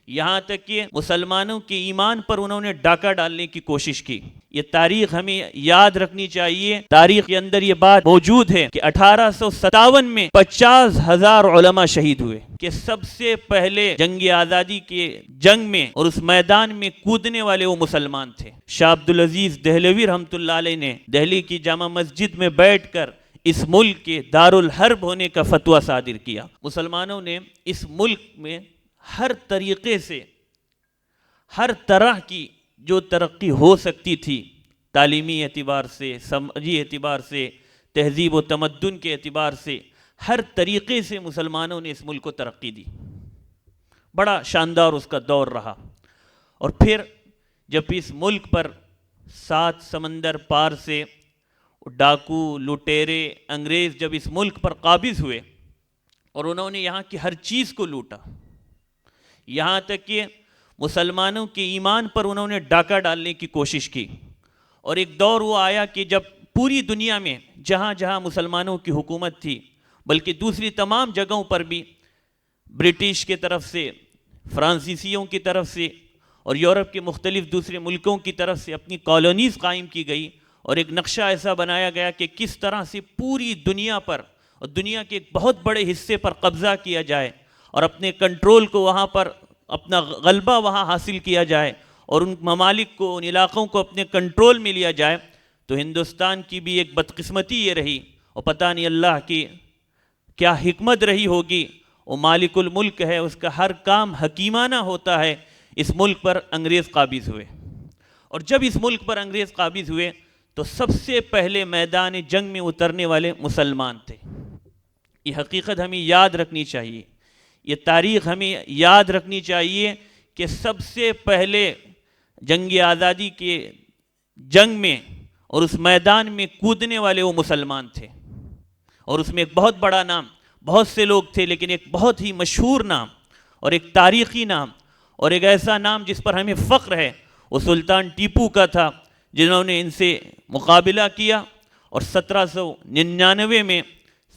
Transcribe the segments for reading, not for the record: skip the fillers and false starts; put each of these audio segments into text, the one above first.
یہاں تک کہ مسلمانوں کے ایمان پر انہوں نے ڈاکہ ڈالنے کی کوشش کی۔ یہ تاریخ ہمیں یاد رکھنی چاہیے۔ تاریخ کے اندر یہ بات موجود ہے کہ 1857 میں 50,000 علماء شہید ہوئے، کہ سب سے پہلے جنگ آزادی کے جنگ میں اور اس میدان میں کودنے والے وہ مسلمان تھے۔ شاہ عبدالعزیز دہلوی رحمۃ اللہ علیہ نے دہلی کی جامع مسجد میں بیٹھ کر اس ملک کے دارالحرب ہونے کا فتویٰ صادر کیا۔ مسلمانوں نے اس ملک میں ہر طریقے سے، ہر طرح کی جو ترقی ہو سکتی تھی، تعلیمی اعتبار سے، سماجی اعتبار سے، تہذیب و تمدن کے اعتبار سے، ہر طریقے سے مسلمانوں نے اس ملک کو ترقی دی۔ بڑا شاندار اس کا دور رہا۔ اور پھر جب اس ملک پر 7 سمندر پار سے ڈاکو، لٹیرے، انگریز جب اس ملک پر قابض ہوئے اور انہوں نے یہاں کی ہر چیز کو لوٹا، یہاں تک کہ مسلمانوں کے ایمان پر انہوں نے ڈاکہ ڈالنے کی کوشش کی۔ اور ایک دور وہ آیا کہ جب پوری دنیا میں جہاں جہاں مسلمانوں کی حکومت تھی، بلکہ دوسری تمام جگہوں پر بھی برٹش کی طرف سے، فرانسیسیوں کی طرف سے اور یورپ کے مختلف دوسرے ملکوں کی طرف سے اپنی کالونیز قائم کی گئی، اور ایک نقشہ ایسا بنایا گیا کہ کس طرح سے پوری دنیا پر اور دنیا کے ایک بہت بڑے حصے پر قبضہ کیا جائے اور اپنے کنٹرول کو وہاں پر، اپنا غلبہ وہاں حاصل کیا جائے اور ان ممالک کو، ان علاقوں کو اپنے کنٹرول میں لیا جائے۔ تو ہندوستان کی بھی ایک بدقسمتی یہ رہی، اور پتہ نہیں اللہ کی کیا حکمت رہی ہوگی، وہ مالک الملک ہے، اس کا ہر کام حکیمانہ ہوتا ہے۔ اس ملک پر انگریز قابض ہوئے، اور جب اس ملک پر انگریز قابض ہوئے تو سب سے پہلے میدان جنگ میں اترنے والے مسلمان تھے۔ یہ حقیقت ہمیں یاد رکھنی چاہیے، یہ تاریخ ہمیں یاد رکھنی چاہیے کہ سب سے پہلے جنگ آزادی کے جنگ میں اور اس میدان میں کودنے والے وہ مسلمان تھے۔ اور اس میں ایک بہت بڑا نام، بہت سے لوگ تھے، لیکن ایک بہت ہی مشہور نام اور ایک تاریخی نام اور ایک ایسا نام جس پر ہمیں فخر ہے، وہ سلطان ٹیپو کا تھا، جنہوں نے ان سے مقابلہ کیا اور 1799 میں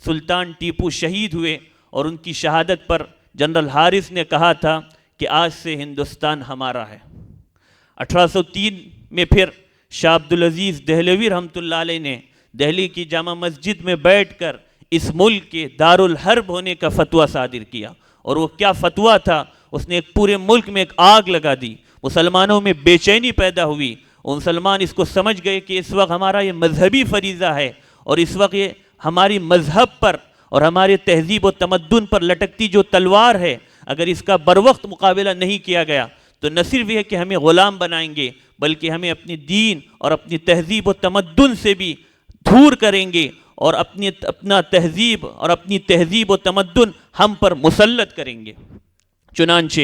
سلطان ٹیپو شہید ہوئے، اور ان کی شہادت پر جنرل حارث نے کہا تھا کہ آج سے ہندوستان ہمارا ہے۔ 1803 میں پھر شاہ عبدالعزیز دہلوی رحمۃ اللہ علیہ نے دہلی کی جامع مسجد میں بیٹھ کر اس ملک کے دارالحرب ہونے کا فتویٰ صادر کیا، اور وہ کیا فتویٰ تھا، اس نے ایک پورے ملک میں ایک آگ لگا دی، مسلمانوں میں بے چینی پیدا ہوئی، اور مسلمان اس کو سمجھ گئے کہ اس وقت ہمارا یہ مذہبی فریضہ ہے، اور اس وقت یہ ہماری مذہب پر اور ہمارے تہذیب و تمدن پر لٹکتی جو تلوار ہے، اگر اس کا بروقت مقابلہ نہیں کیا گیا تو نہ صرف یہ کہ ہمیں غلام بنائیں گے، بلکہ ہمیں اپنی دین اور اپنی تہذیب و تمدن سے بھی دور کریں گے، اور اپنا تہذیب اور اپنی تہذیب و تمدن ہم پر مسلط کریں گے۔ چنانچہ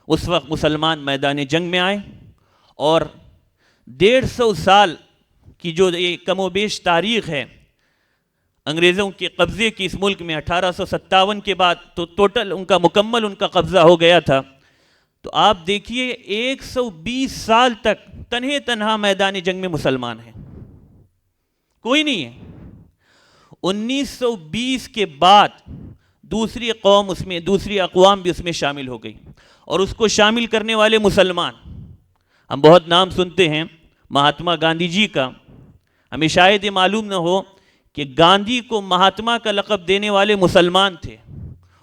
اس وقت مسلمان میدان جنگ میں آئے، اور 150 سال کی جو یہ کم و بیش تاریخ ہے انگریزوں کے قبضے کی اس ملک میں، 1857 کے بعد تو ٹوٹل ان کا مکمل ان کا قبضہ ہو گیا تھا، تو آپ دیکھیے 120 سال تک تنہا میدان جنگ میں مسلمان ہیں، کوئی نہیں ہے۔ 1920 کے بعد دوسری قوم اس میں، دوسری اقوام بھی اس میں شامل ہو گئی، اور اس کو شامل کرنے والے مسلمان، ہم بہت نام سنتے ہیں مہاتما گاندھی جی کا، ہمیں شاید یہ معلوم نہ ہو کہ گاندھی کو مہاتما کا لقب دینے والے مسلمان تھے،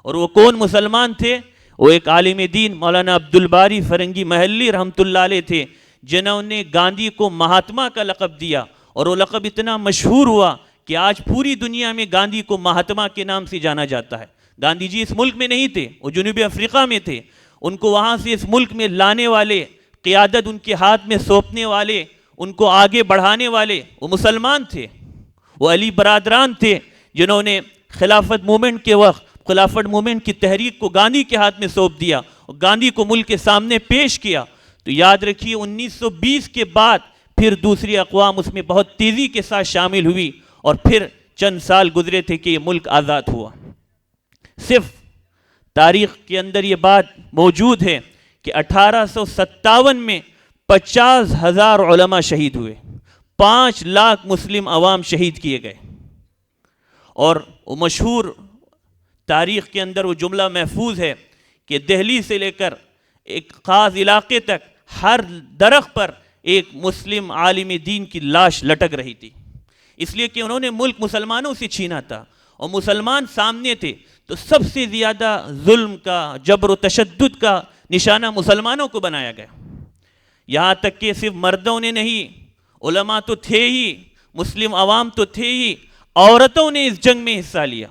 اور وہ کون مسلمان تھے؟ وہ ایک عالم دین مولانا عبدالباری فرنگی محلی رحمۃ اللہ علیہ تھے، جنہوں نے گاندھی کو مہاتما کا لقب دیا، اور وہ لقب اتنا مشہور ہوا کہ آج پوری دنیا میں گاندھی کو مہاتما کے نام سے جانا جاتا ہے۔ گاندھی جی اس ملک میں نہیں تھے، وہ جنوبی افریقہ میں تھے، ان کو وہاں سے اس ملک میں لانے والے، قیادت ان کے ہاتھ میں سونپنے والے، ان کو آگے بڑھانے والے وہ مسلمان تھے، وہ علی برادران تھے، جنہوں نے خلافت مومنٹ کے وقت خلافت مومنٹ کی تحریک کو گاندھی کے ہاتھ میں سونپ دیا اور گاندھی کو ملک کے سامنے پیش کیا۔ تو یاد رکھیے 1920 کے بعد پھر دوسری اقوام اس میں بہت تیزی کے ساتھ شامل ہوئی، اور پھر چند سال گزرے تھے کہ یہ ملک آزاد ہوا۔ صرف تاریخ کے اندر یہ بات موجود ہے کہ 1857 میں 50,000 علماء شہید ہوئے، 5 لاکھ مسلم عوام شہید کیے گئے، اور وہ مشہور تاریخ کے اندر وہ جملہ محفوظ ہے کہ دہلی سے لے کر ایک خاص علاقے تک ہر درخت پر ایک مسلم عالم دین کی لاش لٹک رہی تھی، اس لیے کہ انہوں نے ملک مسلمانوں سے چھینا تھا اور مسلمان سامنے تھے، تو سب سے زیادہ ظلم کا، جبر و تشدد کا نشانہ مسلمانوں کو بنایا گیا۔ یہاں تک کہ صرف مردوں نے نہیں، علماء تو تھے ہی، مسلم عوام تو تھے ہی، عورتوں نے اس جنگ میں حصہ لیا۔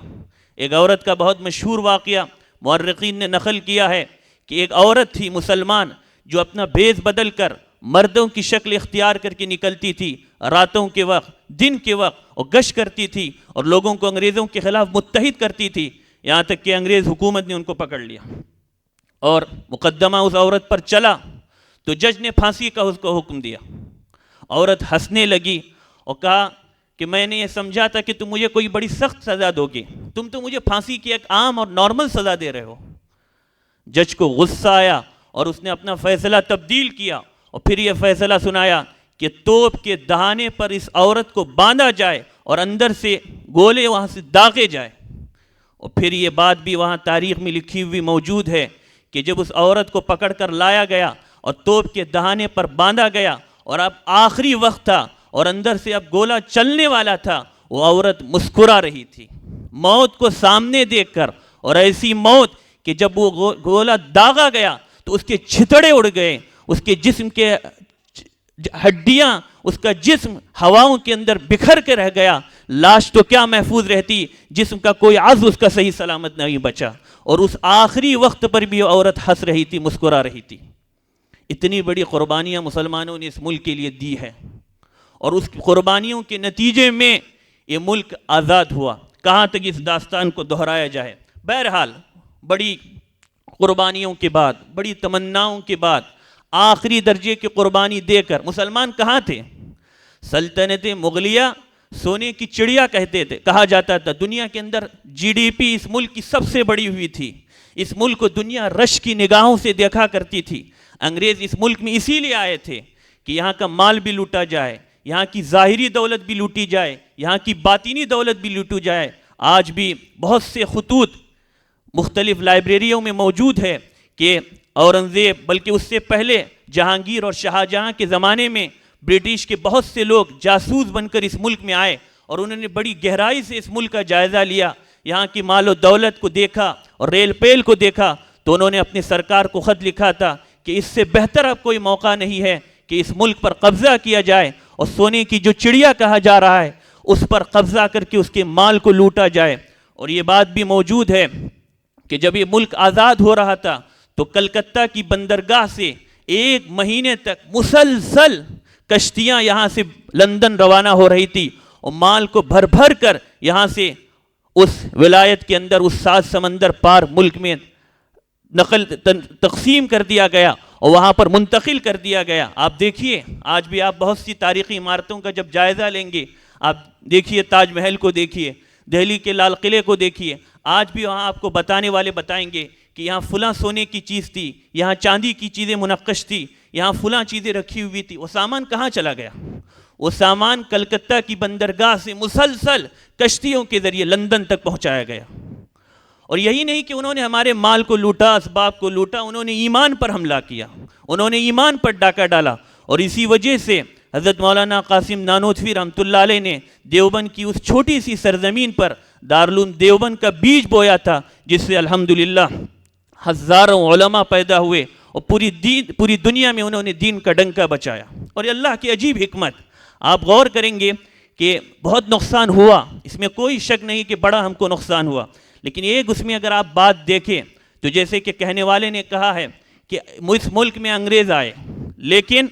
ایک عورت کا بہت مشہور واقعہ مورخین نے نقل کیا ہے کہ ایک عورت تھی مسلمان جو اپنا بھیس بدل کر مردوں کی شکل اختیار کر کے نکلتی تھی راتوں کے وقت، دن کے وقت، اور گشت کرتی تھی اور لوگوں کو انگریزوں کے خلاف متحد کرتی تھی، یہاں تک کہ انگریز حکومت نے ان کو پکڑ لیا اور مقدمہ اس عورت پر چلا تو جج نے پھانسی کا اس کو حکم دیا۔ عورت ہنسنے لگی اور کہا کہ میں نے یہ سمجھا تھا کہ تم مجھے کوئی بڑی سخت سزا دو گے، تم تو مجھے پھانسی کی ایک عام اور نارمل سزا دے رہے ہو۔ جج کو غصہ آیا اور اس نے اپنا فیصلہ تبدیل کیا اور پھر یہ فیصلہ سنایا کہ توپ کے دہانے پر اس عورت کو باندھا جائے اور اندر سے گولے وہاں سے داغے جائے۔ اور پھر یہ بات بھی وہاں تاریخ میں لکھی ہوئی موجود ہے کہ جب اس عورت کو پکڑ کر لایا گیا اور توپ کے دہانے پر باندھا گیا اور اب آخری وقت تھا اور اندر سے اب گولا چلنے والا تھا، وہ عورت مسکرا رہی تھی موت کو سامنے دیکھ کر، اور ایسی موت کہ جب وہ گولا داغا گیا تو اس کے چھتڑے اڑ گئے، اس کے جسم کے ہڈیاں، اس کا جسم ہواؤں کے اندر بکھر کے رہ گیا، لاش تو کیا محفوظ رہتی، جسم کا کوئی عضو اس کا صحیح سلامت نہیں بچا، اور اس آخری وقت پر بھی عورت ہنس رہی تھی، مسکرا رہی تھی۔ اتنی بڑی قربانیاں مسلمانوں نے اس ملک کے لیے دی ہے، اور اس قربانیوں کے نتیجے میں یہ ملک آزاد ہوا۔ کہاں تک اس داستان کو دہرایا جائے؟ بہرحال بڑی قربانیوں کے بعد، بڑی تمناؤں کے بعد، آخری درجے کی قربانی دے کر مسلمان کہاں تھے؟ سلطنت مغلیہ سونے کی چڑیا کہا جاتا تھا۔ دنیا کے اندر جی ڈی پی اس ملک کی سب سے بڑی ہوئی تھی، اس ملک کو دنیا رش کی نگاہوں سے دیکھا کرتی تھی۔ انگریز اس ملک میں اسی لیے آئے تھے کہ یہاں کا مال بھی لوٹا جائے، یہاں کی ظاہری دولت بھی لوٹی جائے، یہاں کی باطنی دولت بھی لوٹی جائے۔ آج بھی بہت سے خطوط مختلف لائبریریوں میں موجود ہے کہ اورنگزیب، بلکہ اس سے پہلے جہانگیر اور شاہجہاں کے زمانے میں برٹش کے بہت سے لوگ جاسوس بن کر اس ملک میں آئے اور انہوں نے بڑی گہرائی سے اس ملک کا جائزہ لیا، یہاں کی مال و دولت کو دیکھا اور ریل پیل کو دیکھا، تو انہوں نے اپنی سرکار کو خط لکھا تھا کہ اس سے بہتر اب کوئی موقع نہیں ہے کہ اس ملک پر قبضہ کیا جائے اور سونے کی جو چڑیا کہا جا رہا ہے اس پر قبضہ کر کے اس کے مال کو لوٹا جائے۔ اور یہ بات بھی موجود ہے کہ جب یہ ملک آزاد ہو رہا تھا تو کلکتہ کی بندرگاہ سے 1 مہینے تک مسلسل کشتیاں یہاں سے لندن روانہ ہو رہی تھی اور مال کو بھر بھر کر یہاں سے اس ولایت کے اندر، اس 7 سمندر پار ملک میں تقسیم کر دیا گیا اور وہاں پر منتقل کر دیا گیا۔ آپ دیکھیے آج بھی آپ بہت سی تاریخی عمارتوں کا جب جائزہ لیں گے، آپ دیکھیے تاج محل کو دیکھیے، دہلی کے لال قلعے کو دیکھیے، آج بھی وہاں آپ کو بتانے والے بتائیں گے کہ یہاں فلاں سونے کی چیز تھی، یہاں چاندی کی چیزیں منقش تھی، یہاں فلاں چیزیں رکھی ہوئی تھی۔ وہ سامان کہاں چلا گیا؟ وہ سامان کلکتہ کی بندرگاہ سے مسلسل کشتیوں کے ذریعے لندن تک پہنچایا گیا۔ اور یہی نہیں کہ انہوں نے ہمارے مال کو لوٹا، اسباب کو لوٹا، انہوں نے ایمان پر حملہ کیا، انہوں نے ایمان پر ڈاکہ ڈالا، اور اسی وجہ سے حضرت مولانا قاسم نانوتوی رحمۃ اللہ علیہ نے دیوبند کی اس چھوٹی سی سرزمین پر دارالعلوم دیوبند کا بیج بویا تھا، جس سے الحمدللہ ہزاروں علماء پیدا ہوئے اور پوری دنیا میں انہوں نے دین کا ڈنکا بچایا۔ اور اللہ کی عجیب حکمت، آپ غور کریں گے کہ بہت نقصان ہوا، اس میں کوئی شک نہیں کہ بڑا ہم کو نقصان ہوا، لیکن ایک اس میں اگر آپ بات دیکھیں تو جیسے کہ کہنے والے نے کہا ہے کہ اس ملک میں انگریز آئے، لیکن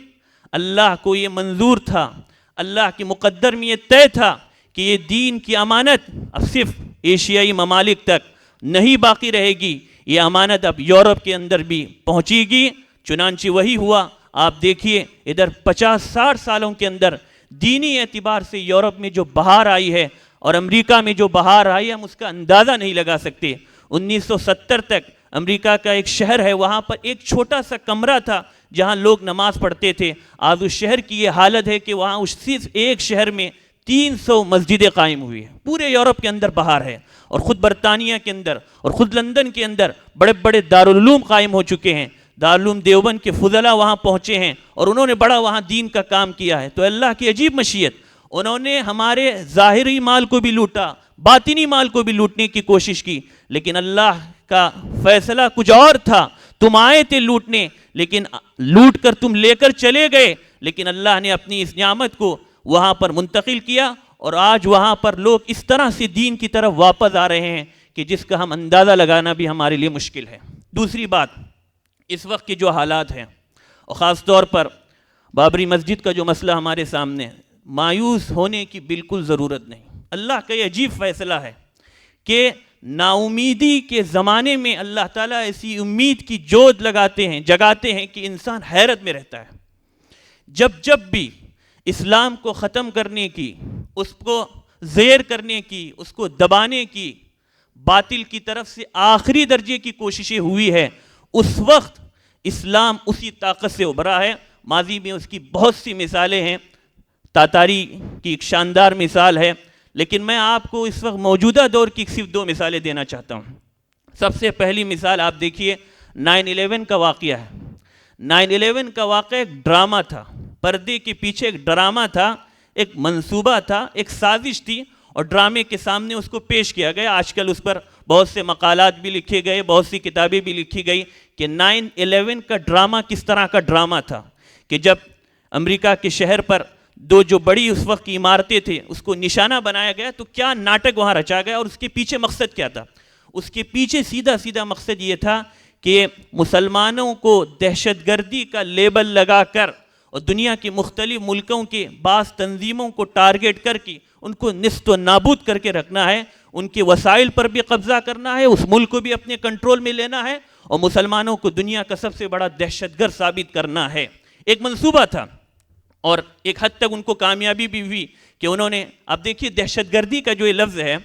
اللہ کو یہ منظور تھا، اللہ کے مقدر میں یہ طے تھا کہ یہ دین کی امانت اب صرف ایشیائی ممالک تک نہیں باقی رہے گی، یہ امانت اب یورپ کے اندر بھی پہنچے گی۔ چنانچہ وہی ہوا۔ آپ دیکھیے ادھر 50-60 سالوں کے اندر دینی اعتبار سے یورپ میں جو بہار آئی ہے اور امریکہ میں جو بہار آئی ہے، ہم اس کا اندازہ نہیں لگا سکتے۔ 1970 تک امریکہ کا ایک شہر ہے، وہاں پر ایک چھوٹا سا کمرہ تھا جہاں لوگ نماز پڑھتے تھے۔ آج اس شہر کی یہ حالت ہے کہ وہاں صرف ایک شہر میں 300 مسجدیں قائم ہوئی ہیں۔ پورے یورپ کے اندر بہار ہے، اور خود برطانیہ کے اندر اور خود لندن کے اندر بڑے بڑے دارالعلوم قائم ہو چکے ہیں۔ دارالعلوم دیوبند کے فضلاء وہاں پہنچے ہیں اور انہوں نے بڑا وہاں دین کا کام کیا ہے. تو اللہ کی عجیب مشیت, انہوں نے ہمارے ظاہری مال کو بھی لوٹا, باطنی مال کو بھی لوٹنے کی کوشش کی, لیکن اللہ کا فیصلہ کچھ اور تھا. تم آئے تھے لوٹنے, لیکن لوٹ کر تم لے کر چلے گئے, لیکن اللہ نے اپنی اس نعمت کو وہاں پر منتقل کیا, اور آج وہاں پر لوگ اس طرح سے دین کی طرف واپس آ رہے ہیں کہ جس کا ہم اندازہ لگانا بھی ہمارے لیے مشکل ہے. دوسری بات, اس وقت کے جو حالات ہیں, اور خاص طور پر بابری مسجد کا جو مسئلہ ہمارے سامنے ہے, مایوس ہونے کی بالکل ضرورت نہیں. اللہ کا یہ عجیب فیصلہ ہے کہ نا امیدی کے زمانے میں اللہ تعالیٰ ایسی امید کی جوت لگاتے ہیں, جگاتے ہیں کہ انسان حیرت میں رہتا ہے. جب بھی اسلام کو ختم کرنے کی, اس کو زیر کرنے کی, اس کو دبانے کی باطل کی طرف سے آخری درجے کی کوششیں ہوئی ہے, اس وقت اسلام اسی طاقت سے ابھرا ہے. ماضی میں اس کی بہت سی مثالیں ہیں, تاتاری کی ایک شاندار مثال ہے, لیکن میں آپ کو اس وقت موجودہ دور کی صرف 2 مثالیں دینا چاہتا ہوں. سب سے پہلی مثال آپ دیکھیے 9/11 کا واقعہ ہے. 9/11 کا واقعہ ایک ڈرامہ تھا, پردے کے پیچھے ایک ڈرامہ تھا, ایک منصوبہ تھا, ایک سازش تھی, اور ڈرامے کے سامنے اس کو پیش کیا گیا. آج کل اس پر بہت سے مقالات بھی لکھے گئے, بہت سی کتابیں بھی لکھی گئی کہ 9/11 کا ڈرامہ کس طرح کا ڈرامہ تھا, کہ جب امریکہ کے شہر پر 2 جو بڑی اس وقت کی عمارتیں تھیں اس کو نشانہ بنایا گیا, تو کیا ناٹک وہاں رچا گیا, اور اس کے پیچھے مقصد کیا تھا. اس کے پیچھے سیدھا مقصد یہ تھا کہ مسلمانوں کو دہشت گردی کا لیبل لگا کر اور دنیا کے مختلف ملکوں کے بعض تنظیموں کو ٹارگٹ کر کے ان کو نیست و نابود کر کے رکھنا ہے, ان کے وسائل پر بھی قبضہ کرنا ہے, اس ملک کو بھی اپنے کنٹرول میں لینا ہے, اور مسلمانوں کو دنیا کا سب سے بڑا دہشت گرد ثابت کرنا ہے. ایک منصوبہ تھا, اور ایک حد تک ان کو کامیابی بھی ہوئی کہ انہوں نے, اب دیکھیے دہشت گردی کا جو یہ لفظ ہے,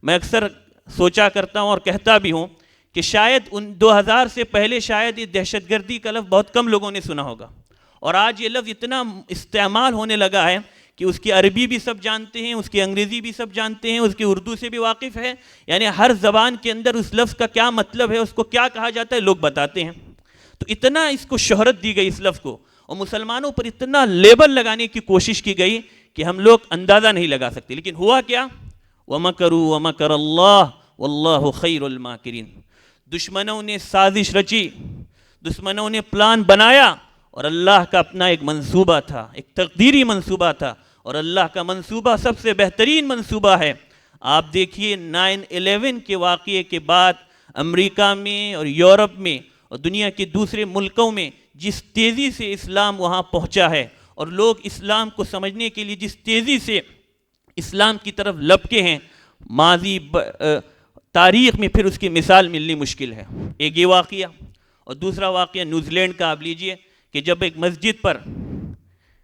میں اکثر سوچا کرتا ہوں اور کہتا بھی ہوں کہ شاید 2000 سے پہلے شاید یہ دہشت گردی کا لفظ بہت کم لوگوں نے سنا ہوگا, اور آج یہ لفظ اتنا استعمال ہونے لگا ہے کہ اس کی عربی بھی سب جانتے ہیں, اس کی انگریزی بھی سب جانتے ہیں, اس کی اردو سے بھی واقف ہے, یعنی ہر زبان کے اندر اس لفظ کا کیا مطلب ہے, اس کو کیا کہا جاتا ہے, لوگ بتاتے ہیں. تو اتنا اس کو شہرت دی گئی اس لفظ کو, اور مسلمانوں پر اتنا لیبل لگانے کی کوشش کی گئی کہ ہم لوگ اندازہ نہیں لگا سکتے. لیکن ہوا کیا, وَمَكَرُوا وَمَكَرَ اللَّهُ وَاللَّهُ خَيْرُ الْمَاكِرِينَ. دشمنوں نے سازش رچی, دشمنوں نے پلان بنایا, اور اللہ کا اپنا ایک منصوبہ تھا, ایک تقدیری منصوبہ تھا, اور اللہ کا منصوبہ سب سے بہترین منصوبہ ہے. آپ دیکھیے 9/11 کے واقعے کے بعد امریکہ میں اور یورپ میں اور دنیا کے دوسرے ملکوں میں جس تیزی سے اسلام وہاں پہنچا ہے, اور لوگ اسلام کو سمجھنے کے لیے جس تیزی سے اسلام کی طرف لپکے ہیں, ماضی تاریخ میں پھر اس کی مثال ملنی مشکل ہے. ایک یہ واقعہ, اور دوسرا واقعہ نیوزی لینڈ کا آپ لیجئے کہ جب ایک مسجد پر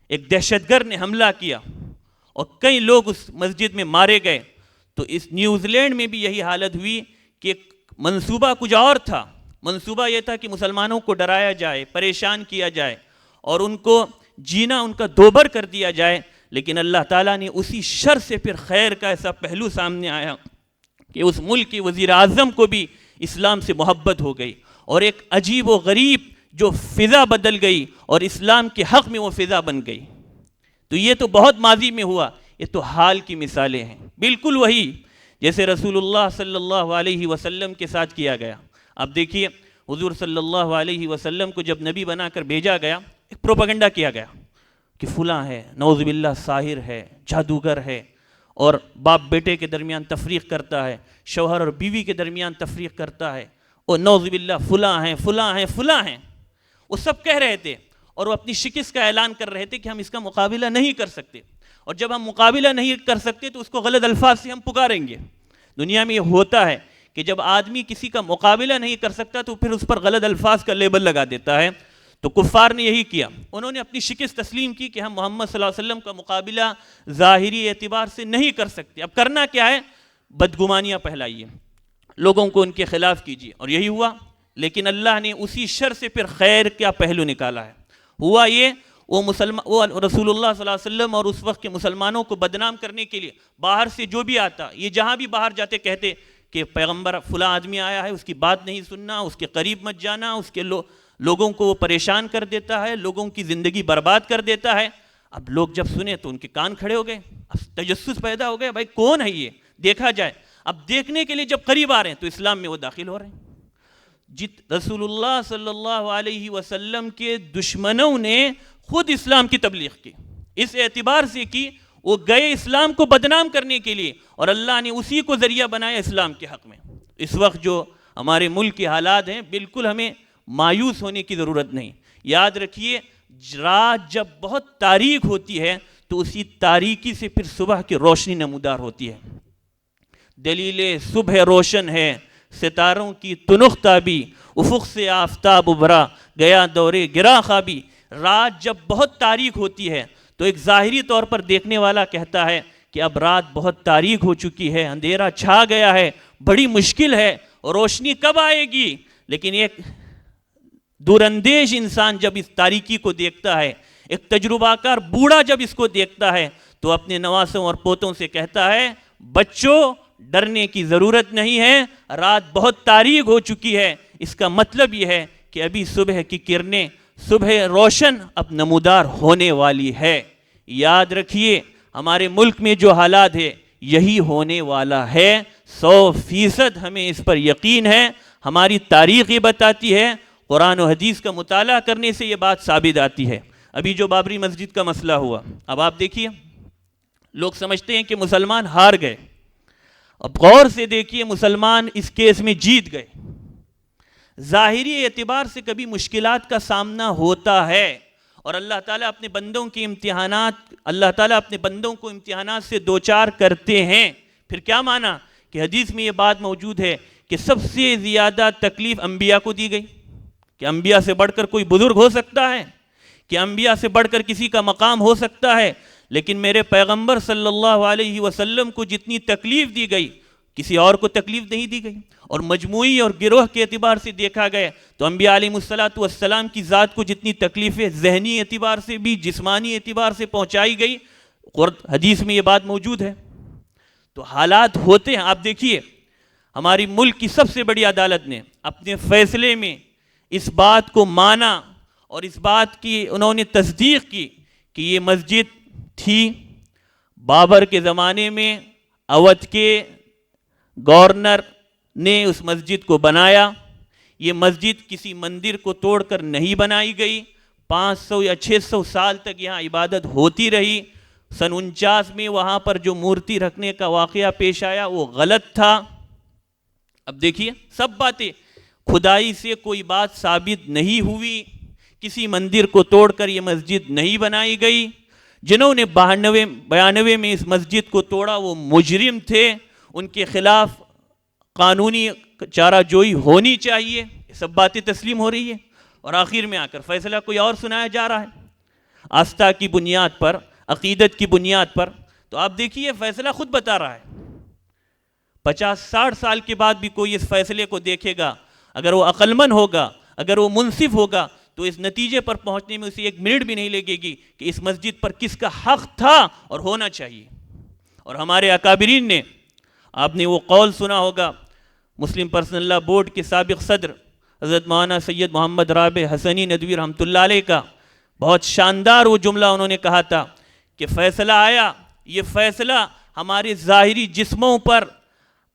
ایک دہشت گرد نے حملہ کیا اور کئی لوگ اس مسجد میں مارے گئے, تو اس نیوزی لینڈ میں بھی یہی حالت ہوئی کہ منصوبہ کچھ اور تھا. منصوبہ یہ تھا کہ مسلمانوں کو ڈرایا جائے, پریشان کیا جائے, اور ان کو جینا ان کا دوبر کر دیا جائے. لیکن اللہ تعالیٰ نے اسی شر سے پھر خیر کا ایسا پہلو سامنے آیا کہ اس ملک کے وزیر اعظم کو بھی اسلام سے محبت ہو گئی, اور ایک عجیب و غریب جو فضا بدل گئی اور اسلام کے حق میں وہ فضا بن گئی. تو یہ تو بہت ماضی میں ہوا, یہ تو حال کی مثالیں ہیں, بالکل وہی جیسے رسول اللہ صلی اللہ علیہ وسلم کے ساتھ کیا گیا. آپ دیکھیے حضور صلی اللہ علیہ وسلم کو جب نبی بنا کر بھیجا گیا, ایک پروپیگنڈا کیا گیا کہ فلاں ہے, نعوذ باللہ ساحر ہے, جادوگر ہے, اور باپ بیٹے کے درمیان تفریق کرتا ہے, شوہر اور بیوی کے درمیان تفریق کرتا ہے, اور نعوذ باللہ فلاں ہیں فلاں ہیں فلاں ہیں. وہ سب کہہ رہے تھے, اور وہ اپنی شکست کا اعلان کر رہے تھے کہ ہم اس کا مقابلہ نہیں کر سکتے, اور جب ہم مقابلہ نہیں کر سکتے تو اس کو غلط الفاظ سے ہم پکاریں گے. دنیا میں یہ ہوتا ہے کہ جب آدمی کسی کا مقابلہ نہیں کر سکتا تو پھر اس پر غلط الفاظ کا لیبل لگا دیتا ہے. تو کفار نے یہی کیا, انہوں نے اپنی شکست تسلیم کی کہ ہم محمد صلی اللہ علیہ وسلم کا مقابلہ ظاہری اعتبار سے نہیں کر سکتے. اب کرنا کیا ہے, بدگمانیاں پھیلائیے, لوگوں کو ان کے خلاف کیجیے, اور یہی ہوا. لیکن اللہ نے اسی شر سے پھر خیر کیا پہلو نکالا ہے. ہوا یہ, وہ رسول اللہ صلی اللہ علیہ وسلم اور اس وقت کے مسلمانوں کو بدنام کرنے کے لیے باہر سے جو بھی آتا, یہ جہاں بھی باہر جاتے کہتے کہ پیغمبر فلاں آدمی آیا ہے, اس کی بات نہیں سننا, اس کے قریب مت جانا, اس کے لوگوں کو وہ پریشان کر دیتا ہے، لوگوں کی زندگی برباد کر دیتا ہے۔ اب لوگ جب سنے تو ان کے کان کھڑے ہو گئے، اب تجسس پیدا ہو گئے، بھائی کون ہے یہ، دیکھا جائے۔ اب دیکھنے کے لیے جب قریب آ رہے ہیں تو اسلام میں وہ داخل ہو رہے ہیں۔ رسول اللہ صلی اللہ علیہ وسلم کے دشمنوں نے خود اسلام کی تبلیغ کی، اس اعتبار سے کی وہ گئے اسلام کو بدنام کرنے کے لیے، اور اللہ نے اسی کو ذریعہ بنایا اسلام کے حق میں۔ اس وقت جو ہمارے ملک کے حالات ہیں، بالکل ہمیں مایوس ہونے کی ضرورت نہیں۔ یاد رکھیے، رات جب بہت تاریک ہوتی ہے تو اسی تاریکی سے پھر صبح کی روشنی نمودار ہوتی ہے۔ دلیل صبح روشن ہے، ستاروں کی تنخ تابی، افق سے آفتاب ابھرا، گیا دورے گرا خوابی۔ رات جب بہت تاریک ہوتی ہے تو ایک ظاہری طور پر دیکھنے والا کہتا ہے کہ اب رات بہت تاریک ہو چکی ہے، اندھیرا چھا گیا ہے، بڑی مشکل ہے، روشنی کب آئے گی؟ لیکن ایک دور اندیش انسان جب اس تاریکی کو دیکھتا ہے، ایک تجربہ کار بوڑھا جب اس کو دیکھتا ہے تو اپنے نواسوں اور پوتوں سے کہتا ہے، بچوں ڈرنے کی ضرورت نہیں ہے، رات بہت تاریک ہو چکی ہے۔ اس کا مطلب یہ ہے کہ ابھی صبح کی کرنیں، صبح روشن اب نمودار ہونے والی ہے۔ یاد رکھیے، ہمارے ملک میں جو حالات ہے یہی ہونے والا ہے، 100% ہمیں اس پر یقین ہے۔ ہماری تاریخ یہ بتاتی ہے، قرآن و حدیث کا مطالعہ کرنے سے یہ بات ثابت آتی ہے۔ ابھی جو بابری مسجد کا مسئلہ ہوا، اب آپ دیکھیے، لوگ سمجھتے ہیں کہ مسلمان ہار گئے، اب غور سے دیکھیے، مسلمان اس کیس میں جیت گئے۔ ظاہری اعتبار سے کبھی مشکلات کا سامنا ہوتا ہے، اور اللہ تعالیٰ اپنے بندوں کی اللہ تعالیٰ اپنے بندوں کو امتحانات سے دوچار کرتے ہیں۔ پھر کیا مانا کہ حدیث میں یہ بات موجود ہے کہ سب سے زیادہ تکلیف انبیاء کو دی گئی، کہ انبیاء سے بڑھ کر کوئی بزرگ ہو سکتا ہے، کہ انبیاء سے بڑھ کر کسی کا مقام ہو سکتا ہے؟ لیکن میرے پیغمبر صلی اللہ علیہ وسلم کو جتنی تکلیف دی گئی کسی اور کو تکلیف نہیں دی گئی۔ اور مجموعی اور گروہ کے اعتبار سے دیکھا گیا تو انبیاء علیہ السلام کی ذات کو جتنی تکلیفیں ذہنی اعتبار سے بھی جسمانی اعتبار سے پہنچائی گئی، حدیث میں یہ بات موجود ہے۔ تو حالات ہوتے ہیں۔ آپ دیکھیے، ہماری ملک کی سب سے بڑی عدالت نے اپنے فیصلے میں اس بات کو مانا اور اس بات کی انہوں نے تصدیق کی کہ یہ مسجد تھی بابر کے زمانے میں، اودھ کے گورنر نے اس مسجد کو بنایا۔ یہ مسجد کسی مندر کو توڑ کر نہیں بنائی گئی، 500 یا 600 سال تک یہاں عبادت ہوتی رہی۔ سن 49 میں وہاں پر جو مورتی رکھنے کا واقعہ پیش آیا وہ غلط تھا۔ اب دیکھیے، سب باتیں، خدائی سے کوئی بات ثابت نہیں ہوئی، کسی مندر کو توڑ کر یہ مسجد نہیں بنائی گئی۔ جنہوں نے 92 میں اس مسجد کو توڑا وہ مجرم تھے، ان کے خلاف قانونی چارہ جوئی ہونی چاہیے۔ یہ سب باتیں تسلیم ہو رہی ہے، اور آخر میں آ کر فیصلہ کوئی اور سنایا جا رہا ہے آستھا کی بنیاد پر، عقیدت کی بنیاد پر۔ تو آپ دیکھیے، فیصلہ خود بتا رہا ہے۔ 50-60 سال کے بعد بھی کوئی اس فیصلے کو دیکھے گا، اگر وہ عقل مند ہوگا، اگر وہ منصف ہوگا، تو اس نتیجے پر پہنچنے میں اسے 1 منٹ بھی نہیں لگے گی کہ اس مسجد پر کس کا حق تھا اور ہونا چاہیے۔ اور ہمارے اکابرین نے، آپ نے وہ قول سنا ہوگا، مسلم پرسنل لا بورڈ کے سابق صدر حضرت مولانا سید محمد رابع حسنی ندوی رحمۃ اللہ علیہ کا بہت شاندار وہ جملہ انہوں نے کہا تھا کہ فیصلہ آیا، یہ فیصلہ ہمارے ظاہری جسموں پر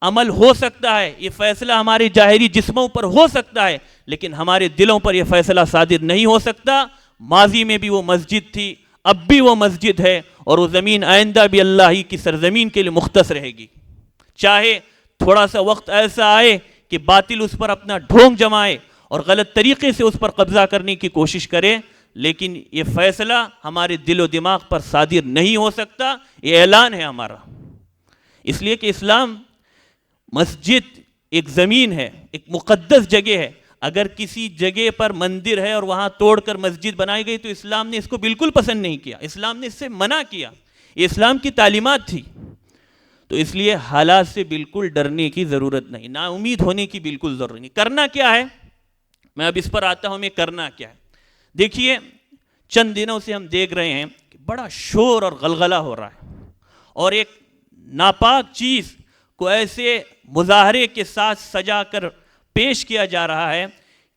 عمل ہو سکتا ہے، یہ فیصلہ ہمارے ظاہری جسموں پر ہو سکتا ہے، لیکن ہمارے دلوں پر یہ فیصلہ صادر نہیں ہو سکتا۔ ماضی میں بھی وہ مسجد تھی، اب بھی وہ مسجد ہے، اور وہ زمین آئندہ بھی اللہ ہی کی سرزمین کے لیے مختص رہے گی۔ چاہے تھوڑا سا وقت ایسا آئے کہ باطل اس پر اپنا ڈھونگ جمائے اور غلط طریقے سے اس پر قبضہ کرنے کی کوشش کرے، لیکن یہ فیصلہ ہمارے دل و دماغ پر صادر نہیں ہو سکتا۔ یہ اعلان ہے ہمارا، اس لیے کہ اسلام مسجد ایک زمین ہے، ایک مقدس جگہ ہے۔ اگر کسی جگہ پر مندر ہے اور وہاں توڑ کر مسجد بنائی گئی تو اسلام نے اس کو بالکل پسند نہیں کیا، اسلام نے اس سے منع کیا، یہ اسلام کی تعلیمات تھی۔ تو اس لیے حالات سے بالکل ڈرنے کی ضرورت نہیں، نا امید ہونے کی بالکل ضرورت نہیں۔ کرنا کیا ہے، میں اب اس پر آتا ہوں، ہمیں کرنا کیا ہے۔ دیکھیے، چند دنوں سے ہم دیکھ رہے ہیں کہ بڑا شور اور غلغلہ ہو رہا ہے، اور ایک ناپاک چیز کو ایسے مظاہرے کے ساتھ سجا کر پیش کیا جا رہا ہے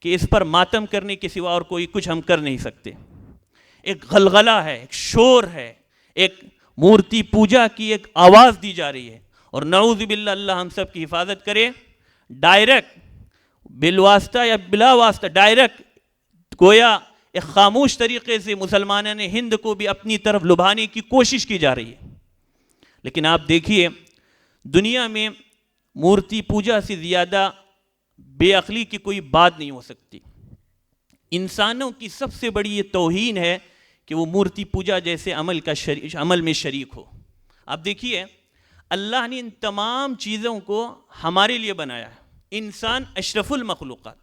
کہ اس پر ماتم کرنے کے سوا اور کوئی کچھ ہم کر نہیں سکتے۔ ایک غلغلہ ہے، ایک شور ہے، ایک مورتی پوجا کی ایک آواز دی جا رہی ہے، اور نعوذ باللہ اللہ ہم سب کی حفاظت کرے۔ ڈائریکٹ بالواسطہ یا بلا واسطہ ڈائریکٹ گویا ایک خاموش طریقے سے مسلمانوں نے ہند کو بھی اپنی طرف لبھانے کی کوشش کی جا رہی ہے۔ لیکن آپ دیکھیے دنیا میں مورتی پوجا سے زیادہ بے عقلی کی کوئی بات نہیں ہو سکتی۔ انسانوں کی سب سے بڑی یہ توہین ہے کہ وہ مورتی پوجا جیسے عمل میں شریک ہو۔ آپ دیکھیے اللہ نے ان تمام چیزوں کو ہمارے لیے بنایا ہے۔ انسان اشرف المخلوقات،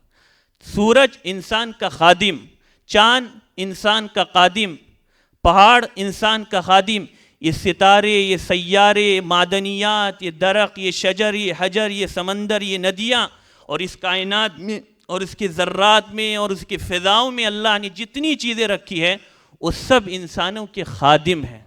سورج انسان کا خادم، چاند انسان کا خادم، پہاڑ انسان کا خادم، یہ ستارے، یہ سیارے، معدنیات، یہ درخت، یہ شجر، یہ حجر، یہ سمندر، یہ ندیاں، اور اس کائنات میں اور اس کے ذرات میں اور اس کی فضاؤں میں اللہ نے جتنی چیزیں رکھی ہے وہ سب انسانوں کے خادم ہیں۔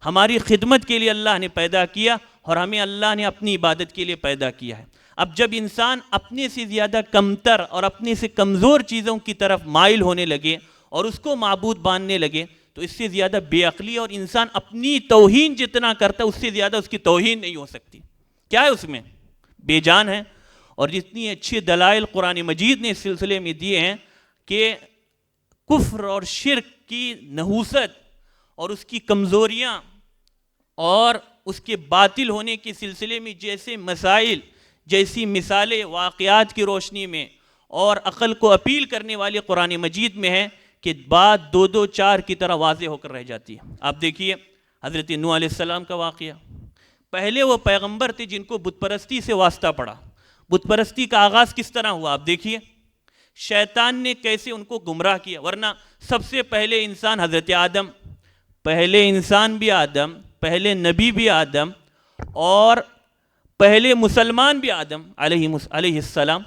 ہماری خدمت کے لیے اللہ نے پیدا کیا، اور ہمیں اللہ نے اپنی عبادت کے لیے پیدا کیا ہے۔ اب جب انسان اپنے سے زیادہ کمتر اور اپنے سے کمزور چیزوں کی طرف مائل ہونے لگے اور اس کو معبود ماننے لگے تو اس سے زیادہ بے عقلی، اور انسان اپنی توہین جتنا کرتا ہے اس سے زیادہ اس کی توہین نہیں ہو سکتی۔ کیا ہے اس میں؟ بے جان ہے۔ اور جتنی اچھی دلائل قرآن مجید نے اس سلسلے میں دیے ہیں کہ کفر اور شرک کی نحوست اور اس کی کمزوریاں اور اس کے باطل ہونے کے سلسلے میں جیسے مسائل، جیسی مثالیں واقعات کی روشنی میں اور عقل کو اپیل کرنے والی قرآن مجید میں ہے کہ بات دو دو چار کی طرح واضح ہو کر رہ جاتی ہے۔ آپ دیکھیے حضرت نوح علیہ السلام کا واقعہ۔ پہلے وہ پیغمبر تھے جن کو بت پرستی سے واسطہ پڑا۔ بت پرستی کا آغاز کس طرح ہوا آپ دیکھیے، شیطان نے کیسے ان کو گمراہ کیا۔ ورنہ سب سے پہلے انسان حضرت آدم، پہلے انسان بھی آدم، پہلے نبی بھی آدم، اور پہلے مسلمان بھی آدم علیہ السلام۔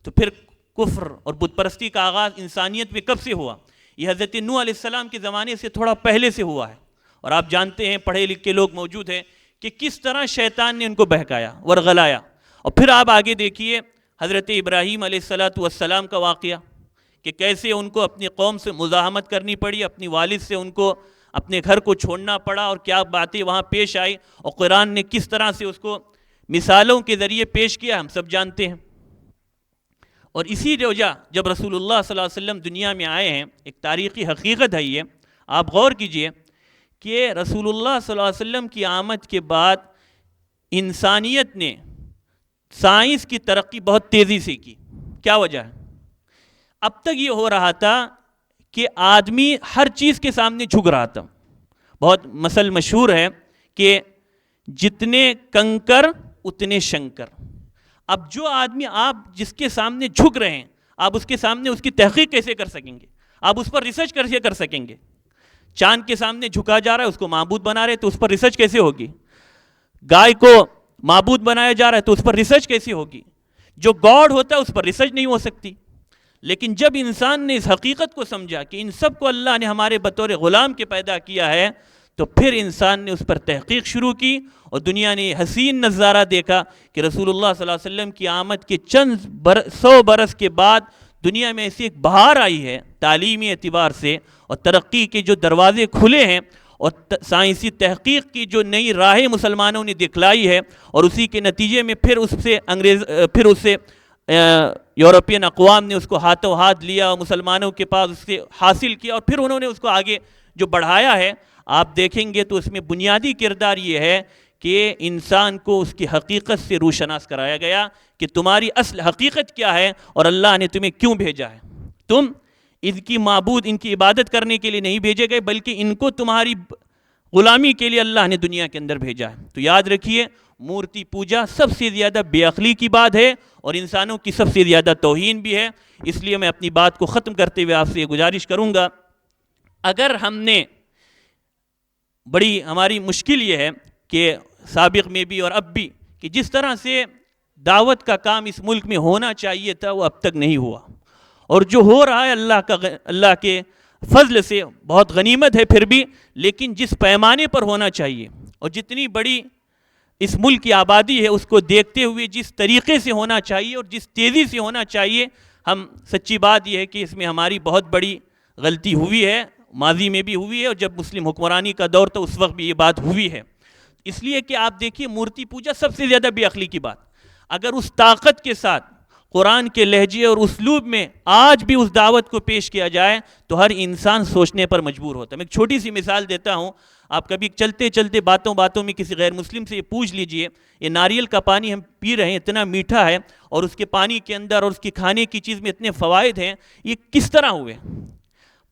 تو پھر کفر اور بت پرستی کا آغاز انسانیت میں کب سے ہوا؟ یہ حضرت نوح علیہ السلام کے زمانے سے تھوڑا پہلے سے ہوا ہے۔ اور آپ جانتے ہیں، پڑھے لکھے لوگ موجود ہیں، کہ کس طرح شیطان نے ان کو بہکایا ورغلایا۔ اور پھر آپ آگے دیکھیے حضرت ابراہیم علیہ السلام کا واقعہ، کہ کیسے ان کو اپنی قوم سے مزاحمت کرنی پڑی، اپنی والد سے ان کو اپنے گھر کو چھوڑنا پڑا، اور کیا باتیں وہاں پیش آئی، اور قرآن نے کس طرح سے اس کو مثالوں کے ذریعے پیش کیا، ہم سب جانتے ہیں۔ اور اسی وجہ جب رسول اللہ صلی اللہ علیہ وسلم دنیا میں آئے ہیں، ایک تاریخی حقیقت ہے یہ، آپ غور کیجئے کہ رسول اللہ صلی اللہ علیہ وسلم کی آمد کے بعد انسانیت نے سائنس کی ترقی بہت تیزی سے کی۔ کیا وجہ ہے؟ اب تک یہ ہو رہا تھا کہ آدمی ہر چیز کے سامنے جھک رہا تھا۔ بہت مثل مشہور ہے کہ جتنے کنکر اتنے شنکر۔ اب جو آدمی آپ جس کے سامنے جھک رہے ہیں، آپ اس کے سامنے اس کی تحقیق کیسے کر سکیں گے؟ آپ اس پر ریسرچ کیسے کر سکیں گے؟ چاند کے سامنے جھکا جا رہا ہے، اس کو معبود بنا رہے تو اس پر ریسرچ کیسے ہوگی؟ گائے کو معبود بنایا جا رہا ہے تو اس پر ریسرچ کیسے ہوگی؟ جو گاڈ ہوتا ہے اس پر ریسرچ نہیں ہو سکتی۔ لیکن جب انسان نے اس حقیقت کو سمجھا کہ ان سب کو اللہ نے ہمارے بطور غلام کے پیدا کیا ہے، تو پھر انسان نے اس پر تحقیق شروع کی، اور دنیا نے حسین نظارہ دیکھا کہ رسول اللہ صلی اللہ علیہ وسلم کی آمد کے چند 100 برس کے بعد دنیا میں ایسی ایک بہار آئی ہے تعلیمی اعتبار سے، اور ترقی کے جو دروازے کھلے ہیں، اور سائنسی تحقیق کی جو نئی راہیں مسلمانوں نے دکھلائی ہے، اور اسی کے نتیجے میں پھر اس سے یورپین اقوام نے اس کو ہاتھوں ہاتھ لیا اور مسلمانوں کے پاس اس سے حاصل کیا، اور پھر انہوں نے اس کو آگے جو بڑھایا ہے۔ آپ دیکھیں گے تو اس میں بنیادی کردار یہ ہے کہ انسان کو اس کی حقیقت سے روشناس کرایا گیا کہ تمہاری اصل حقیقت کیا ہے اور اللہ نے تمہیں کیوں بھیجا ہے۔ تم ان کی معبود، ان کی عبادت کرنے کے لیے نہیں بھیجے گئے، بلکہ ان کو تمہاری غلامی کے لیے اللہ نے دنیا کے اندر بھیجا ہے۔ تو یاد رکھیے، مورتی پوجا سب سے زیادہ بے عقلی کی بات ہے، اور انسانوں کی سب سے زیادہ توہین بھی ہے۔ اس لیے میں اپنی بات کو ختم کرتے ہوئے آپ سے یہ گزارش کروں گا، اگر ہم نے ہماری مشکل یہ ہے کہ سابق میں بھی اور اب بھی، کہ جس طرح سے دعوت کا کام اس ملک میں ہونا چاہیے تھا وہ اب تک نہیں ہوا، اور جو ہو رہا ہے اللہ کے فضل سے بہت غنیمت ہے پھر بھی، لیکن جس پیمانے پر ہونا چاہیے اور جتنی بڑی اس ملک کی آبادی ہے اس کو دیکھتے ہوئے جس طریقے سے ہونا چاہیے اور جس تیزی سے ہونا چاہیے، ہم سچی بات یہ ہے کہ اس میں ہماری بہت بڑی غلطی ہوئی ہے، ماضی میں بھی ہوئی ہے، اور جب مسلم حکمرانی کا دور تھا اس وقت بھی یہ بات ہوئی ہے۔ اس لیے کہ آپ دیکھیے مورتی پوجا سب سے زیادہ بے عقلی کی بات، اگر اس طاقت کے ساتھ قرآن کے لہجے اور اسلوب میں آج بھی اس دعوت کو پیش کیا جائے تو ہر انسان سوچنے پر مجبور ہوتا ہے۔ میں ایک چھوٹی سی مثال دیتا ہوں، آپ کبھی چلتے چلتے باتوں میں کسی غیر مسلم سے یہ پوچھ لیجئے، یہ ناریل کا پانی ہم پی رہے ہیں اتنا میٹھا ہے، اور اس کے پانی کے اندر اور اس کی کھانے کی چیز میں اتنے فوائد ہیں، یہ کس طرح ہوئے؟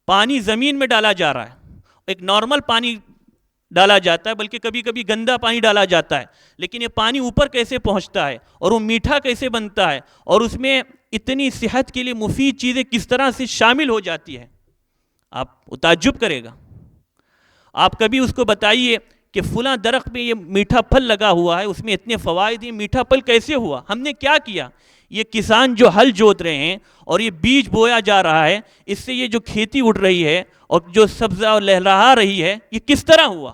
پانی زمین میں ڈالا جا رہا ہے، ایک نارمل پانی ڈالا جاتا ہے، بلکہ کبھی کبھی گندا پانی ڈالا جاتا ہے، لیکن یہ پانی اوپر کیسے پہنچتا ہے اور وہ میٹھا کیسے بنتا ہے، اور اس میں اتنی صحت کے لیے مفید چیزیں کس طرح سے شامل ہو جاتی ہے، آپ تعجب کرے گا۔ آپ کبھی اس کو بتائیے کہ فلاں درخت میں یہ میٹھا پھل لگا ہوا ہے، اس میں اتنے فوائد ہیں، میٹھا پھل کیسے ہوا؟ ہم نے کیا کیا؟ یہ کسان جو ہل جوت رہے ہیں اور یہ بیج بویا جا رہا ہے، اس سے یہ جو کھیتی اٹھ رہی ہے اور جو سبزہ لہلہا رہی ہے، یہ کس طرح ہوا؟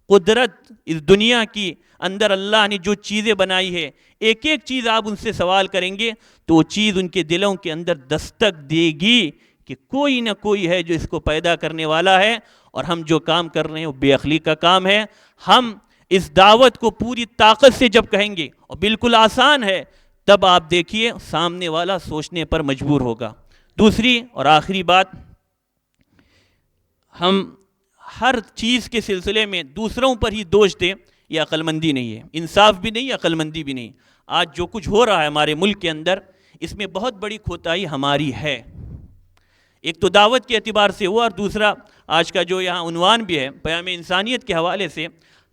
قدرت اس دنیا کی اندر اللہ نے جو چیزیں بنائی ہے، ایک ایک چیز آپ ان سے سوال کریں گے تو وہ چیز ان کے دلوں کے اندر دستک دے گی کہ کوئی نہ کوئی ہے جو اس کو پیدا کرنے والا ہے، اور ہم جو کام کر رہے ہیں وہ بے عقلی کا کام ہے۔ ہم اس دعوت کو پوری طاقت سے جب کہیں گے اور بالکل آسان ہے، تب آپ دیکھیے سامنے والا سوچنے پر مجبور ہوگا۔ دوسری اور آخری بات، ہم ہر چیز کے سلسلے میں دوسروں پر ہی دوش دیں، یہ عقل مندی نہیں ہے، انصاف بھی نہیں، عقل مندی بھی نہیں۔ آج جو کچھ ہو رہا ہے ہمارے ملک کے اندر، اس میں بہت بڑی کوتاہی ہماری ہے۔ ایک تو دعوت کے اعتبار سے ہوا، اور دوسرا آج کا جو یہاں عنوان بھی ہے پیام انسانیت کے حوالے سے،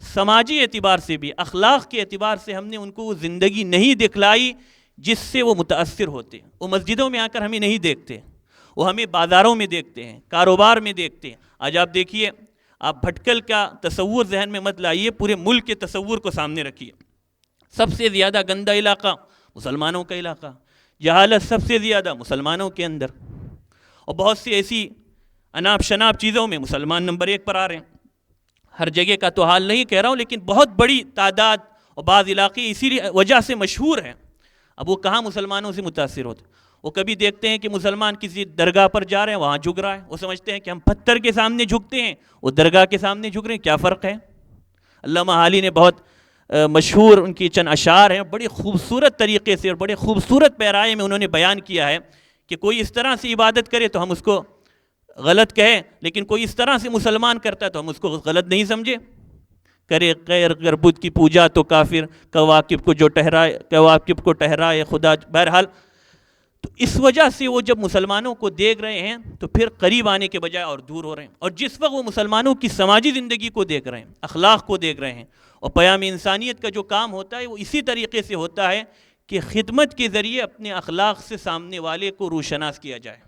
سماجی اعتبار سے بھی، اخلاق کے اعتبار سے ہم نے ان کو وہ زندگی نہیں دکھلائی جس سے وہ متاثر ہوتے ہیں۔ وہ مسجدوں میں آ کر ہمیں نہیں دیکھتے، وہ ہمیں بازاروں میں دیکھتے ہیں، کاروبار میں دیکھتے ہیں۔ آج آپ دیکھیے، آپ بھٹکل کا تصور ذہن میں مت لائیے، پورے ملک کے تصور کو سامنے رکھیے۔ سب سے زیادہ گندہ علاقہ مسلمانوں کا علاقہ، جہالت سب سے زیادہ مسلمانوں کے اندر، اور بہت سی ایسی اناپ شناپ چیزوں میں مسلمان نمبر 1 پر آ رہے ہیں۔ ہر جگہ کا تو حال نہیں کہہ رہا ہوں، لیکن بہت بڑی تعداد اور بعض علاقے اسی وجہ سے مشہور ہیں۔ اب وہ کہاں مسلمانوں سے متاثر ہوتے؟ وہ کبھی دیکھتے ہیں کہ مسلمان کسی درگاہ پر جا رہے ہیں، وہاں جھک رہا ہے، وہ سمجھتے ہیں کہ ہم پتھر کے سامنے جھکتے ہیں، وہ درگاہ کے سامنے جھک رہے ہیں، کیا فرق ہے؟ علامہ حالی نے بہت مشہور ان کی چند اشعار ہیں، بڑی خوبصورت طریقے سے اور بڑے خوبصورت پیرائے میں انہوں نے بیان کیا ہے کہ کوئی اس طرح سے عبادت کرے تو ہم اس کو غلط کہیں، لیکن کوئی اس طرح سے مسلمان کرتا ہے تو ہم اس کو غلط نہیں سمجھے۔ کرے غیر بدھ کی پوجا تو کافر، کواکب کو ٹہرائے خدا۔ بہرحال تو اس وجہ سے وہ جب مسلمانوں کو دیکھ رہے ہیں تو پھر قریب آنے کے بجائے اور دور ہو رہے ہیں، اور جس وقت وہ مسلمانوں کی سماجی زندگی کو دیکھ رہے ہیں، اخلاق کو دیکھ رہے ہیں، اور پیام انسانیت کا جو کام ہوتا ہے وہ اسی طریقے سے ہوتا ہے کہ خدمت کے ذریعے اپنے اخلاق سے سامنے والے کو روشناس کیا جائے،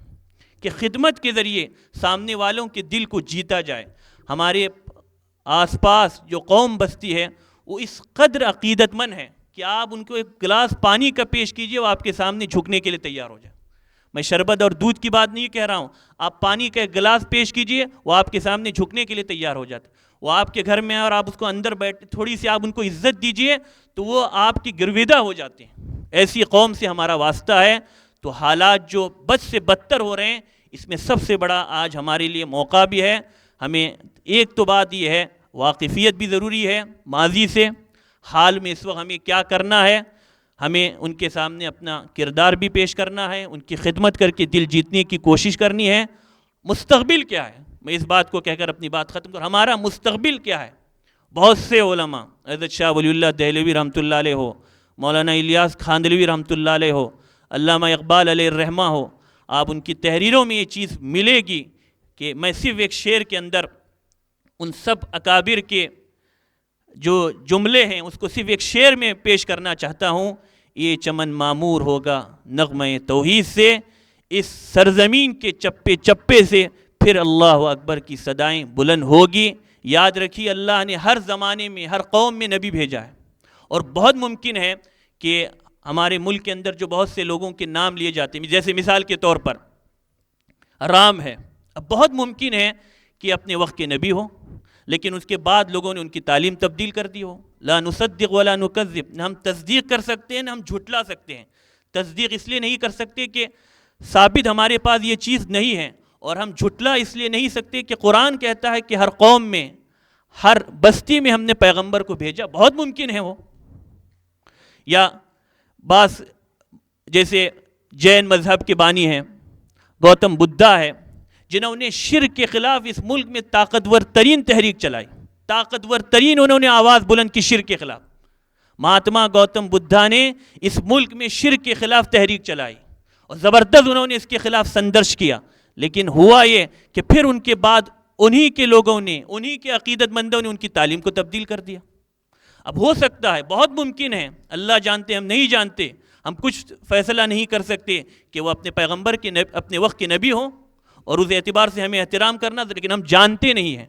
کہ خدمت کے ذریعے سامنے والوں کے دل کو جیتا جائے۔ ہمارے آس پاس جو قوم بستی ہے وہ اس قدر عقیدت مند ہے کہ آپ ان کو ایک گلاس پانی کا پیش کیجئے، وہ آپ کے سامنے جھکنے کے لیے تیار ہو جائے۔ میں شربت اور دودھ کی بات نہیں کہہ رہا ہوں، آپ پانی کا ایک گلاس پیش کیجئے، وہ آپ کے سامنے جھکنے کے لیے تیار ہو جاتے۔ وہ آپ کے گھر میں اور آپ اس کو اندر بیٹھ تھوڑی سی آپ ان کو عزت دیجئے تو وہ آپ کی گرویدہ ہو جاتے ہیں۔ ایسی قوم سے ہمارا واسطہ ہے۔ تو حالات جو بد سے بدتر ہو رہے ہیں، اس میں سب سے بڑا آج ہمارے لیے موقع بھی ہے۔ ہمیں ایک تو بات یہ ہے، واقفیت بھی ضروری ہے ماضی سے، حال میں اس وقت ہمیں کیا کرنا ہے، ہمیں ان کے سامنے اپنا کردار بھی پیش کرنا ہے، ان کی خدمت کر کے دل جیتنے کی کوشش کرنی ہے۔ مستقبل کیا ہے، میں اس بات کو کہہ کر اپنی بات ختم کروں، ہمارا مستقبل کیا ہے؟ بہت سے علماء، حضرت شاہ ولی اللہ دہلوی رحمۃ اللہ علیہ ہو، مولانا الیاس کھاندلوی رحمۃ اللہ علیہ ہو، علامہ اقبال علیہ الرحمہ ہو، آپ ان کی تحریروں میں یہ چیز ملے گی کہ میں صرف ایک شعر کے اندر ان سب اکابر کے جو جملے ہیں اس کو صرف ایک شعر میں پیش کرنا چاہتا ہوں۔ یہ چمن معمور ہوگا نغمہ توحید سے، اس سرزمین کے چپے چپے سے پھر اللہ اکبر کی صدائیں بلند ہوگی۔ یاد رکھیے، اللہ نے ہر زمانے میں ہر قوم میں نبی بھیجا ہے، اور بہت ممکن ہے کہ ہمارے ملک کے اندر جو بہت سے لوگوں کے نام لیے جاتے ہیں، جیسے مثال کے طور پر رام ہے، اب بہت ممکن ہے کہ اپنے وقت کے نبی ہو، لیکن اس کے بعد لوگوں نے ان کی تعلیم تبدیل کر دی ہو، لا نصدق ولا نکذب، نہ ہم تصدیق کر سکتے ہیں نہ ہم جھٹلا سکتے ہیں۔ تصدیق اس لیے نہیں کر سکتے کہ ثابت ہمارے پاس یہ چیز نہیں ہے، اور ہم جھٹلا اس لیے نہیں سکتے کہ قرآن کہتا ہے کہ ہر قوم میں، ہر بستی میں ہم نے پیغمبر کو بھیجا، بہت ممکن ہے وہ۔ یا بعض جیسے جین مذہب کے بانی ہیں، گوتم بدھا ہے، جنہوں نے شرک کے خلاف اس ملک میں طاقتور ترین تحریک چلائی، طاقتور ترین انہوں نے آواز بلند کی شرک کے خلاف۔ مہاتما گوتم بدھا نے اس ملک میں شرک کے خلاف تحریک چلائی اور زبردست انہوں نے اس کے خلاف سنگرش کیا، لیکن ہوا یہ کہ پھر ان کے بعد انہی کے لوگوں نے، انہی کے عقیدت مندوں نے ان کی تعلیم کو تبدیل کر دیا۔ اب ہو سکتا ہے، بہت ممکن ہے، اللہ جانتے ہم نہیں جانتے، ہم کچھ فیصلہ نہیں کر سکتے کہ وہ اپنے پیغمبر کے اپنے وقت کے نبی ہوں اور اس اعتبار سے ہمیں احترام کرنا، لیکن ہم جانتے نہیں ہیں۔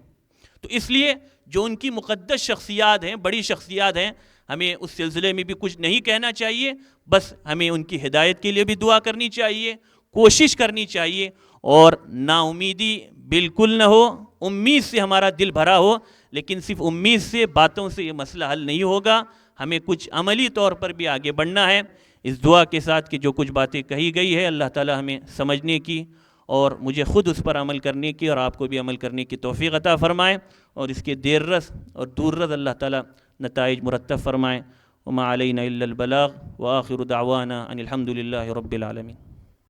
تو اس لیے جو ان کی مقدس شخصیات ہیں، بڑی شخصیات ہیں، ہمیں اس سلسلے میں بھی کچھ نہیں کہنا چاہیے، بس ہمیں ان کی ہدایت کے لیے بھی دعا کرنی چاہیے، کوشش کرنی چاہیے، اور نا امیدی بالکل نہ ہو، امید سے ہمارا دل بھرا ہو، لیکن صرف امید سے، باتوں سے یہ مسئلہ حل نہیں ہوگا، ہمیں کچھ عملی طور پر بھی آگے بڑھنا ہے۔ اس دعا کے ساتھ کہ جو کچھ باتیں کہی گئی ہے اللہ تعالی ہمیں سمجھنے کی اور مجھے خود اس پر عمل کرنے کی اور آپ کو بھی عمل کرنے کی توفیق عطا فرمائے، اور اس کے دیر رس اور دور رس اللہ تعالی نتائج مرتب فرمائے۔ وما علینا الا البلاغ وآخر دعوانا ان الحمد للہ رب العالمین۔